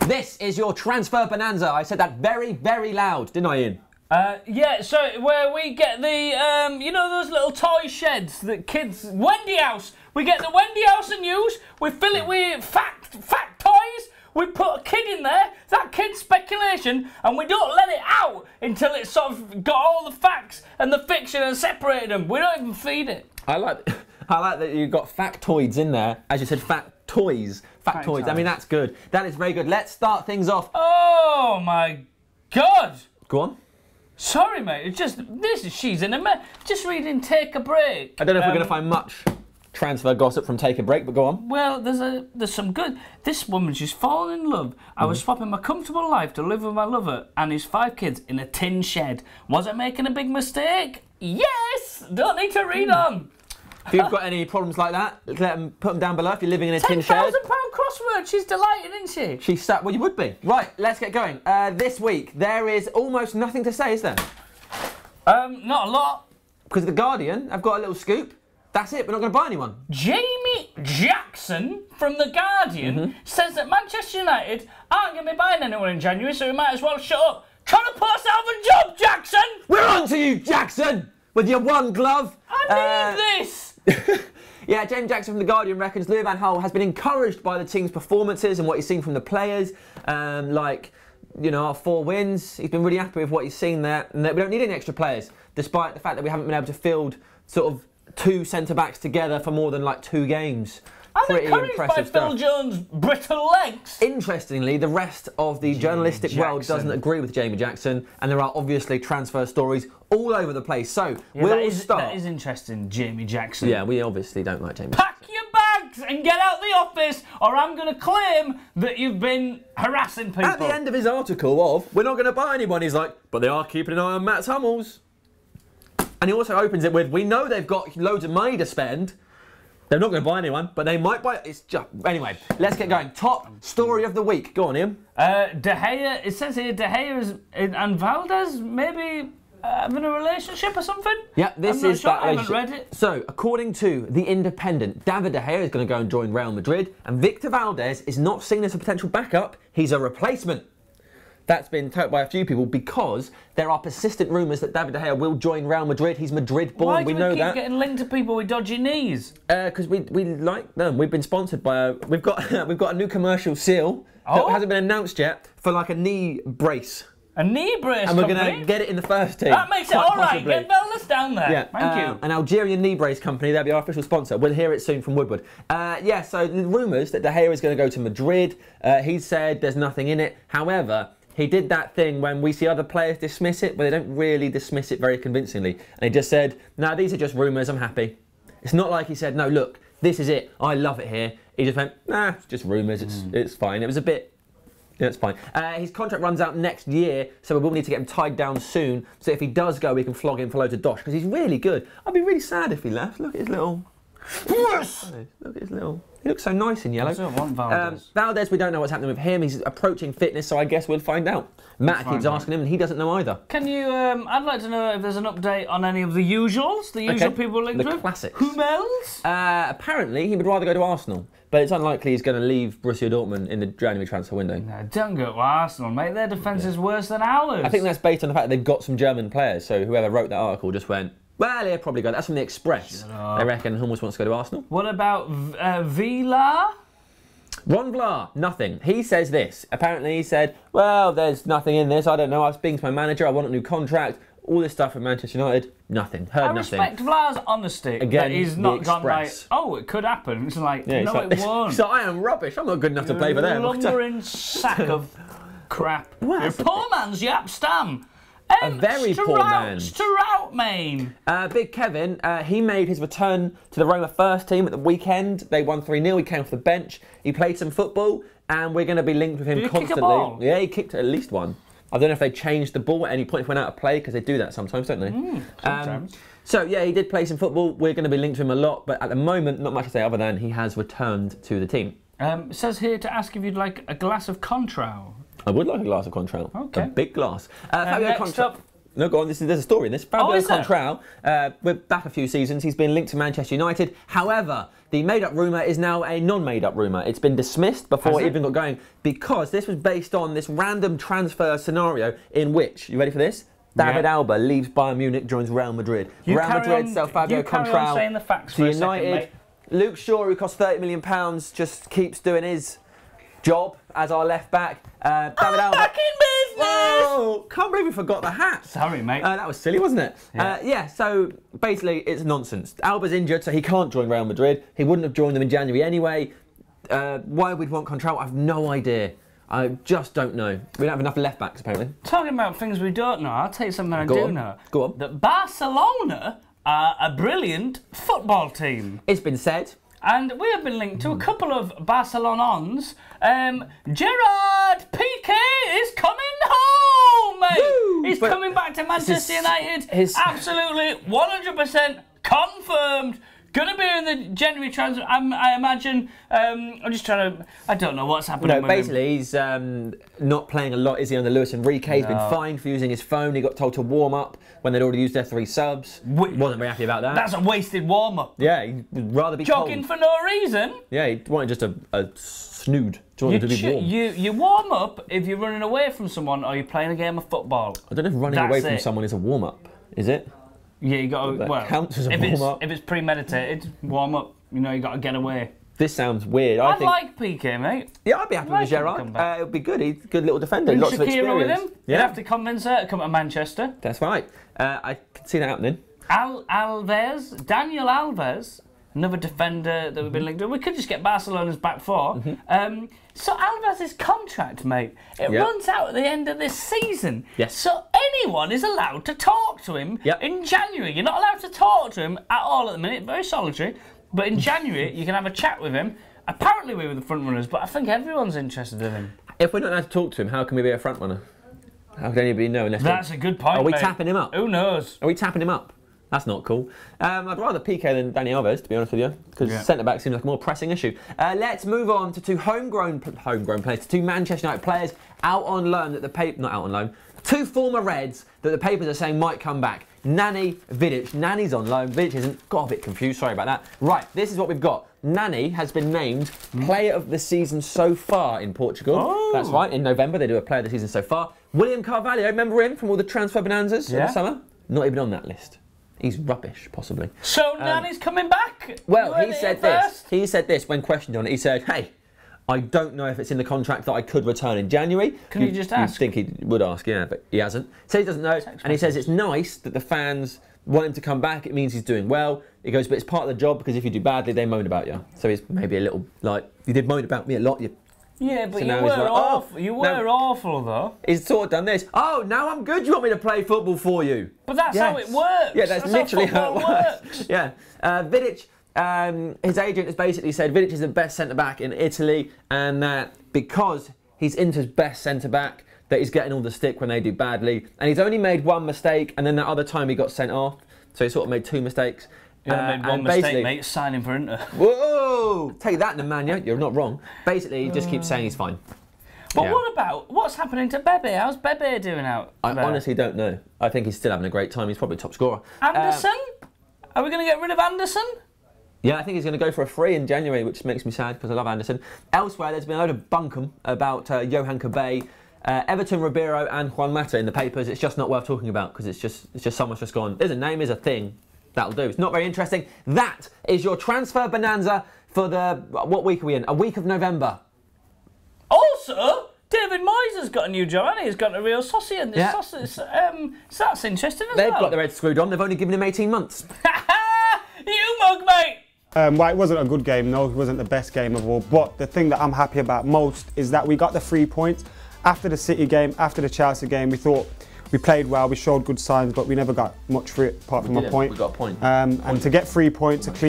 This is your transfer bonanza. I said that very, very loud, didn't I, Ian? Yeah, so where we get the, you know those little toy sheds that kids, Wendy House. We get the Wendy House and use, we fill it with fact toys, we put a kid in there, that kid's speculation, and we don't let it out until it's sort of got all the facts and the fiction and separated them. We don't even feed it. I like that you've got factoids in there, as you said, factoids. Factoids, I mean, that's good. That is very good. Let's start things off. Oh my God. Go on. Sorry, mate, it's just, she's in a mess. Just reading Take a Break. I don't know if we're going to find much transfer gossip from Take a Break, but go on. Well, there's some good. This woman, she's fallen in love. I was swapping my comfortable life to live with my lover and his 5 kids in a tin shed. Was I making a big mistake? Yes! Don't need to read on. If you've got any problems like that, let them put them down below if you're living in a tin shed. £10,000 crossword. She's delighted, isn't she? She's sat. Well, you would be. Right, let's get going. This week there is almost nothing to say, is there? Not a lot. Because The Guardian, I've got a little scoop. That's it. We're not going to buy anyone. Jamie Jackson from The Guardian says that Manchester United aren't going to be buying anyone in January, so we might as well shut up. Trying to put ourselves a job, Jackson. We're on to you, Jackson, with your one glove. I need this. Yeah, James Jackson from The Guardian reckons Louis van Gaal has been encouraged by the team's performances and what he's seen from the players. Like, you know, our 4 wins. He's been really happy with what he's seen there. And that we don't need any extra players, despite the fact that we haven't been able to field sort of 2 centre-backs together for more than like 2 games. I'm encouraged by Phil Jones' brittle legs. Interestingly, the rest of the journalistic world doesn't agree with Jamie Jackson, and there are obviously transfer stories all over the place. So we'll start. That is interesting, Jamie Jackson. Yeah, we obviously don't like Jamie Jackson. Pack your bags and get out the office, or I'm going to claim that you've been harassing people. At the end of his article of, we're not going to buy anyone, he's like, but they are keeping an eye on Matt Hummels. And he also opens it with, we know they've got loads of money to spend. They're not going to buy anyone, but they might buy. It's just anyway. Let's get going. Top story of the week. Go on, Ian. De Gea. It says here De Gea and Valdez maybe having a relationship or something. Yeah, this is that. I haven't read it. So, according to The Independent, David De Gea is going to go and join Real Madrid, and Victor Valdez is not seen as a potential backup. He's a replacement. That's been touted by a few people because there are persistent rumours that David De Gea will join Real Madrid. He's Madrid-born. Why do we keep getting linked to people with dodgy knees? Because we like them. We've been sponsored by we've got a new commercial seal that hasn't been announced yet for like a knee brace. A knee brace. And we're going to get it in the first team. That makes it all right. Get Valdez down there. Yeah. Thank you. An Algerian knee brace company. They'll be our official sponsor. We'll hear it soon from Woodward. Yeah. So the rumours that De Gea is going to go to Madrid. He said there's nothing in it. However, he did that thing when we see other players dismiss it, but they don't really dismiss it very convincingly. And he just said, no, these are just rumours, I'm happy. It's not like he said, no, look, this is it, I love it here. He just went, nah, it's just rumours, it's fine. It was a bit, yeah, it's fine. His contract runs out next year, so we will need to get him tied down soon. So if he does go, we can flog him for loads of dosh, because he's really good. I'd be really sad if he left. Look at his little... Yes! Look at his little... He looks so nice in yellow. I don't want Valdez. Valdez, we don't know what's happening with him. He's approaching fitness, so I guess we'll find out. Matt keeps asking him, and he doesn't know either. Can you? I'd like to know if there's an update on any of the usuals, the usual people linked with. The classics. Who else? Apparently, he would rather go to Arsenal, but it's unlikely he's going to leave Borussia Dortmund in the January transfer window. No, don't go to Arsenal, mate. Their defence is worse than ours. I think that's based on the fact that they've got some German players. So whoever wrote that article just went, well, he'll probably go. That's from the Express. They reckon Hummels wants to go to Arsenal. What about Vila? Ron Vlaar, nothing. He says this. Apparently he said, well, there's nothing in this. I don't know. I was speaking to my manager. I want a new contract. All this stuff from Manchester United, nothing. Heard nothing. I respect Vlaar's honesty. Again, he's not gone like, oh, it could happen. It's like, yeah, no, it won't. So I am rubbish. I'm not good enough to play for them. Lumbering sack of crap. You're a poor man's Yap Stam. A very poor man. Strout, Main. Big Kevin, he made his return to the Roma first team at the weekend. They won 3-0. He came off the bench. He played some football, and we're going to be linked with him constantly. Kick a ball? Yeah, he kicked at least one. I don't know if they changed the ball at any point if he went out of play, because they do that sometimes, don't they? Sometimes. So, yeah, he did play some football. We're going to be linked to him a lot, but at the moment, not much to say other than he has returned to the team. It says here to ask if you'd like a glass of Contral. I would like a glass of Contral. Okay. A big glass. Next up, No, go on. There's a story in this. Fabio is there? Contral, we're back a few seasons. He's been linked to Manchester United. However, the made-up rumour is now a non-made-up rumour. It's been dismissed before it even got going because this was based on this random transfer scenario in which, you ready for this? David Alba leaves Bayern Munich, joins Real Madrid. Real Madrid sell Fabio Contral to United. Luke Shaw, who cost £30 million, just keeps doing his job as our left back. David Alba. Back in business! Whoa! Can't believe we forgot the hat. Sorry, mate. That was silly, wasn't it? Yeah. So basically it's nonsense. Alba's injured, so he can't join Real Madrid. He wouldn't have joined them in January anyway. Why we'd want Contral, I have no idea. I just don't know. We don't have enough left backs, apparently. Talking about things we don't know, I'll tell you something I do know. Go on. That Barcelona are a brilliant football team. It's been said. And we have been linked to a couple of Barcelonans. Gerard Piqué is coming home, mate. Woo! He's coming back to Manchester United. Absolutely 100% confirmed. Going to be in the January transfer, I imagine. I'm just trying to... I don't know what's happening with basically, him. he's not playing a lot, is he, on the Luis Enrique? He's been fined for using his phone. He got told to warm up when they'd already used their 3 subs. Wasn't very happy about that. That's a wasted warm-up. Yeah, he'd rather be jogging for no reason. Yeah, he wanted just a snood. To be warm. You warm up if you're running away from someone or you're playing a game of football. I don't know if running away from someone is a warm-up, is it? Yeah, you got to. Well, counts as a warm-up. If it's premeditated, warm up. You know, you got to get away. This sounds weird. I like Piqué, mate. Yeah, I'd be happy with Gerard. It would be good. He's a good little defender. And lots of Shakira experience. with him. Yeah. You'd have to convince her to come to Manchester. That's right. I can see that happening. Daniel Alves, another defender that we've been linked to. We could just get Barcelona's back four. So Alves' contract, mate, it runs out at the end of this season. Yes. So anyone is allowed to talk to him in January. You're not allowed to talk to him at all at the minute. Very solitary. But in January, you can have a chat with him. Apparently we were the front runners, but I think everyone's interested in him. If we're not allowed to talk to him, how can we be a front runner? How could anybody know? That's a good point, Are we mate. tapping him up? Who knows? Are we tapping him up? That's not cool. I'd rather Piqué than Dani Alves, to be honest with you, because centre-back seems like a more pressing issue. Let's move on to 2 homegrown players, to 2 Manchester United players out on loan that the paper... Not out on loan. 2 former Reds that the papers are saying might come back. Nani, Vidic. Nani's on loan. Vidic isn't. Got a bit confused. Sorry about that. Right, this is what we've got. Nani has been named Player of the Season so far in Portugal. Oh. That's right. In November, they do a Player of the Season so far. William Carvalho, remember him from all the transfer bonanzas in the summer? Not even on that list. He's rubbish, possibly. So Nani's coming back? Well, he said this. He said this when questioned on it. He said, hey, I don't know if it's in the contract that I could return in January. Can you just ask? You'd think he would ask, yeah, but he hasn't. So he doesn't know. And he says it's nice that the fans want him to come back. It means he's doing well. He goes, but it's part of the job because if you do badly, they moan about you. So he's maybe a little like, you did moan about me a lot. Yeah, but so you were awful. You were awful, though. He's sort of done this. Oh, now I'm good. You want me to play football for you? But that's how it works. Yeah, that's literally how it works. Yeah. Vidic, his agent has basically said Vidic is the best centre-back in Italy, and that because he's Inter's best centre-back, that he's getting all the stick when they do badly. And he's only made 1 mistake, and then that other time he got sent off. So he sort of made 2 mistakes. Made 1 mistake, mate, signing for Inter. Whoa! Take that, Nemanja. You're not wrong. Basically, he just keeps saying he's fine. But what's happening to Bebe? How's Bebe doing out there? I honestly don't know. I think he's still having a great time. He's probably top scorer. Anderson? Are we going to get rid of Anderson? Yeah, I think he's going to go for a free in January, which makes me sad because I love Anderson. Elsewhere, there's been a load of bunkum about Johan Cabe, Everton, Ribeiro and Juan Mata in the papers. It's just not worth talking about because it's just someone's just gone, there's a name, there's a thing. That'll do. It's not very interesting. That is your transfer bonanza for the... What week are we in? A week of November. Also, David Moyes has got a new job, hasn't he? He's got a real saucy in this sausage. So that's interesting as well. They've got their head screwed on. They've only given him 18 months. You mug, mate! Well, it wasn't a good game, no. It wasn't the best game of all. But the thing that I'm happy about most is that we got the 3 points. After the City game, after the Chelsea game, we thought... We played well, we showed good signs, but we never got much for it apart from a point. We got a point. And to get 3 points, a clean